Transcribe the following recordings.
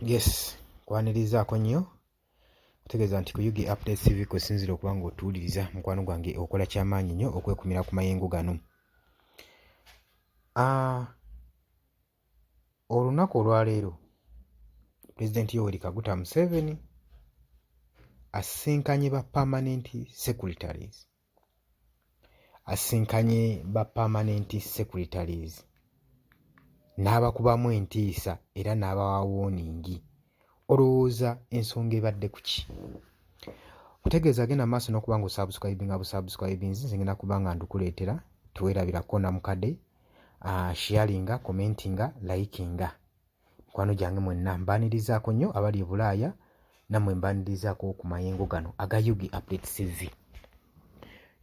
Yes, kwanirizaako nnyo otegeeza nti ku UG Updates TV kwesinzira okuba ng'otuwuliriza mukwano gwange okola kyamaanyi nnyo okwekumira ku mayengo gano. Olunaku olwaleero Pulezidenti Yoweri Kaguta Museveni asisinkanye ba permanent secretaries. Asisinkanye ba permanent secretaries n'abakubamu entiisa era n'abawa warning. Olowooza ensonga ebadde ku ki? Otegeeza genda maaso n'okuba ng'osubscribinga busubscribings nze ngenda kuba nga ndukuleetera tuwerabirako namukadde, sharinga, commentinga, likinga. Mikwano gyange mwenna mbaanirizaako nnyo abali e Bulaaya nammwe mbaanirizaako ku mayengo gano aga UG Updates TV.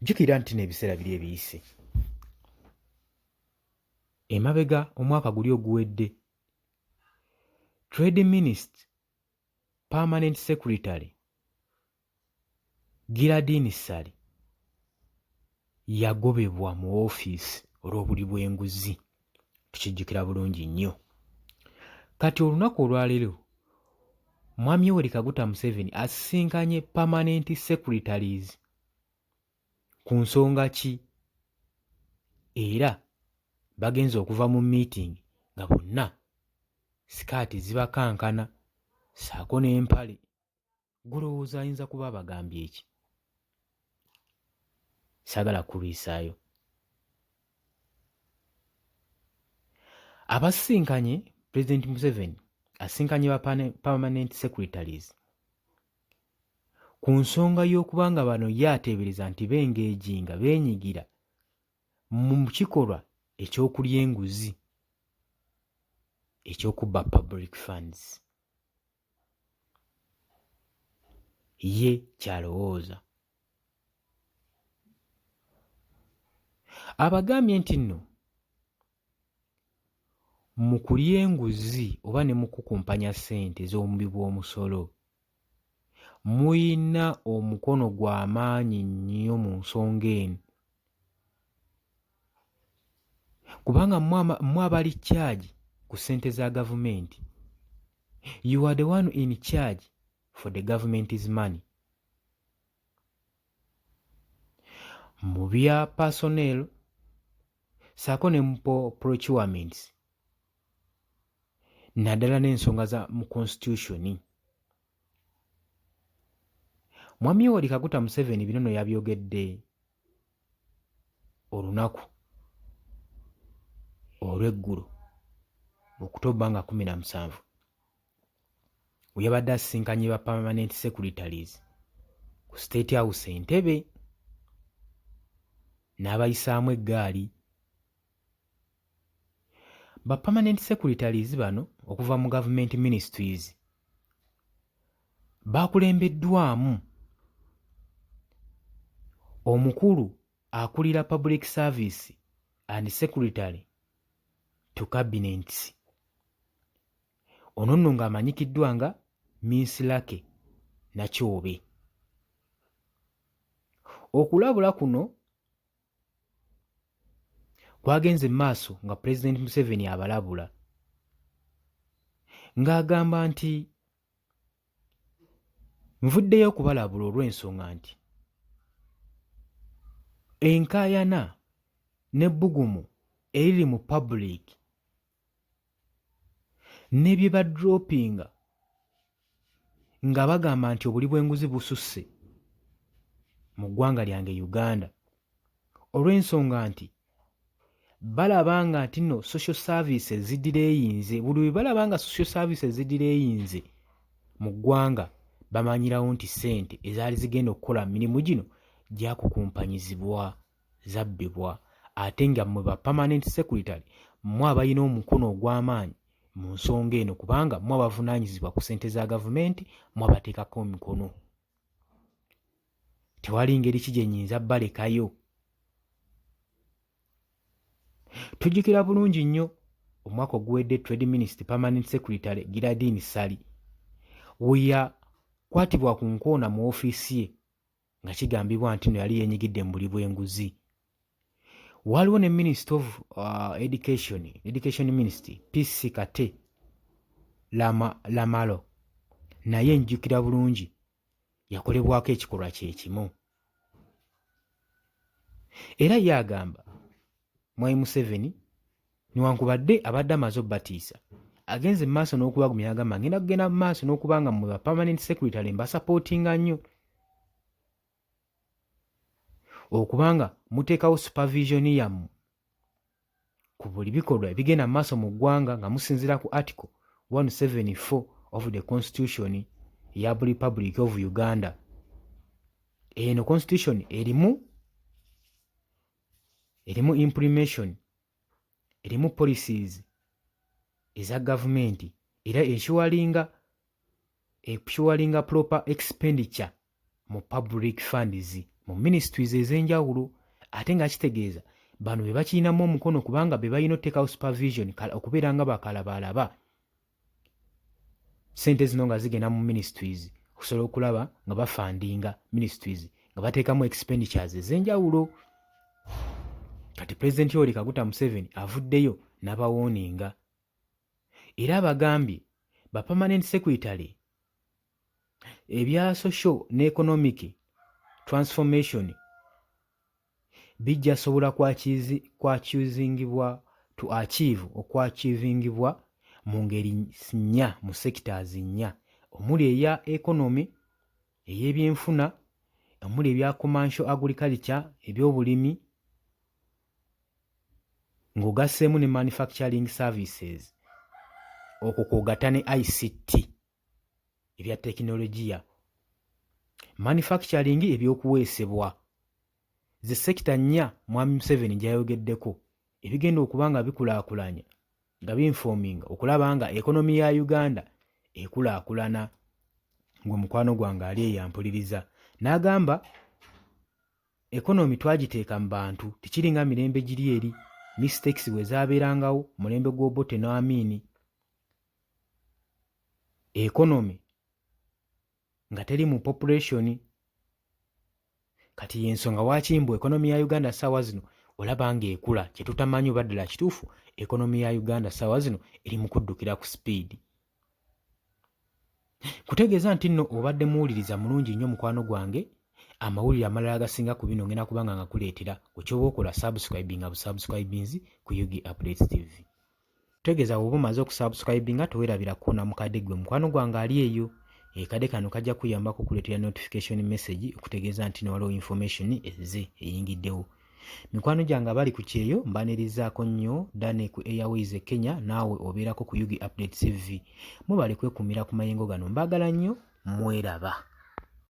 Jjukira nti n'ebiseera biri ebiyise. Emabega omwaka guli oguwedde Trade Minister Permanent Secretary Giradini Sali yagobebwa mu woofiisi olw'obuli bw'enguzi. Tukijjukira bulungi nnyo. Kati olunaku olwaleero Mwami Yoweri Kaguta Museveni asisinkanye permanent secretaries ku nsonga ki? Era bagenze okuva mu meeting nga bonna sikaati zibakankana ssaako n'empale. Gulowooza ayinza kuba abagambye eki? Saagala kulwisaayo. Abasisinkanye President Museveni asisinkanye ba permanent secretaries ku nsonga y'okuba nga bano ye ateebereza nti beengeejinga beenyigira mu kikolwa ekyokulya enguzi ekyokubba public funds. Ye kyalowooza. Abagambye nti nno mu kulya enguzi oba ne mu kukumpanya ssente z'omubi bw'omusolo muyina omukono gw'amaanyi nnyo mu nsonga eno, kubanga mmwe abali charge ku ssente za gavumenti. You are the one in charge for the government's money. Mu bya personnel ssaako ne mu procurements naddala n'ensonga za mu constitution. Mwami Yoweri Kaguta Museveni bino nno yabyogedde olunaku olw'eggulo Oktoba nga 17 we yabadde asisinkanye ba permanent secretaries ku State House Entebbe n'abayisaamu eggaali. Ba permanent secretaries bano okuva mu government ministries baakulembeddwamu omukulu akulira public service and secretary to cabinets. Ono nno ng'amanyikiddwa nga Minsirake Nakyobe. Okulabula kuno kwagenze maaso nga President Museveni abalabula ng'agamba nti nvuddeyo okubalabula olw'ensonga nti enkaayana n'ebbugumu eriri mu public ne bye badropinga nga bagamba nti obuli bw'enguzi bususse mu ggwanga lyange Uganda olw'ensonga nti balaba nga nti nno social services zidireyinze. Buli bwe balaba nga social services zidireyinze mu ggwanga bamanyirawo nti ssente ezaali zigenda okukola mirimu gino gyakukumpanyizibwa, zabbibwa. Ate nga mmwe ba permanent secretary mmwe abalina omukono ogw'amaanyi mu nsonga eno kubanga mmwe abavunaanyizibwa ku ssente za gavumenti, mmwe abateekako emikono. Tewali ngeri ki gye nnyinza balekayo. Tujjukira bulungi nnyo omwaka oguwedde Trade Minister Permanent Secretary Giradini Sali we yakwatibwa ku nkoona mu ofiisi ye nga kigambibwa nti no yali yeenyigidde mu buli bw'enguzi. Waliwo ne Minister of Education Minister PC Kate lamalo naye njjukira bulungi yakolebwako ekikolwa kye kimu. Era ye agamba Mwai Museveni newankubadde abadde amaze obbatiisa agenze mu maaso n'okubagumya agamba ngenda kugenda mu maaso n'okuba nga mu ba permanent secretary mbasapootinga nnyo okubanga muteekawo supervision yammwe ku buli bikolwa ebigenda mu maaso mu ggwanga nga musinziira ku article 174 of the constitution ya Republic of Uganda. Eno constitution erimu implementation, erimu policies eza gavumenti era ensuringa proper expenditure mu public funds mu ministries ez'enjawulo, ate nga kitegeeza bano be bakirinamu omukono kubanga be balina oteekawo supervision okubeera nga bakalabalaba sente zino nga zigenda mu ministries okusobola okulaba nga bafandinga ministries nga bateekamu expenditures ez'enjawulo. Kati President Yoweri Kaguta Museveni avuddeyo n'abawoninga era abagambye ba permanent secretary ebya social ne economic transformation bijja sobola okwachievingibwa mu ngeri nnya mu sectors nnya omuli eya economy, ey'ebyenfuna, omuli ebya commercial agriculture, ebyobulimi ng'ogasseemu ne manufacturing services, okwo kw'ogatta ne ICT ebya tekinologiya, manufacturing ebyokuweesebwa, ze sekita nnya Mwami Museveni gy'ayogeddeko ebigenda okuba nga bikulaakulanya nga binforminga okulaba nga ekonomi ya Uganda ekulaakulana. Gwe mukwano gwange ali eyampuliriza n'agamba ekonomi twagiteeka mu bantu tekiringa mirembe giri eri mistakes bwe zaabeerangawo mulembe gw'Obote n'Amini. Ekonomi nga teri mu population kati y'ensonga waakimbu ekonomi ya Uganda ssaawa zino olaba ng'ekula kye tutamanyi oba ddala kituufu ekonomi ya Uganda ssaawa zino eri mu kuddukira ku speed. Kutegeeza nti nno obadde muwuliriza mulungi nnyo mukwano gwange amawulire amalala agasinga ku bino ngenda kubanga nga kuleetera okyoba okola subscribinga busubscribinzi ku Yugi Updates TV. Tegeeza bw'oba omaze okusubscribinga towerabira kukoona mu kadde gwe mukwano gwange ali eyo. Ekadde kano kajja kuyambako kuleetera notification message okutegeeza nti waliwo information ezze eyingiddewo. Mikwano gyange abali ku kyeyo mbanirizaako nnyo Dane ku Airways e Kenya, naawe obeerako ku Yugi Updates TV. Mubale kwekumira ku mayengo gano, mbaagala nnyo, mweraba.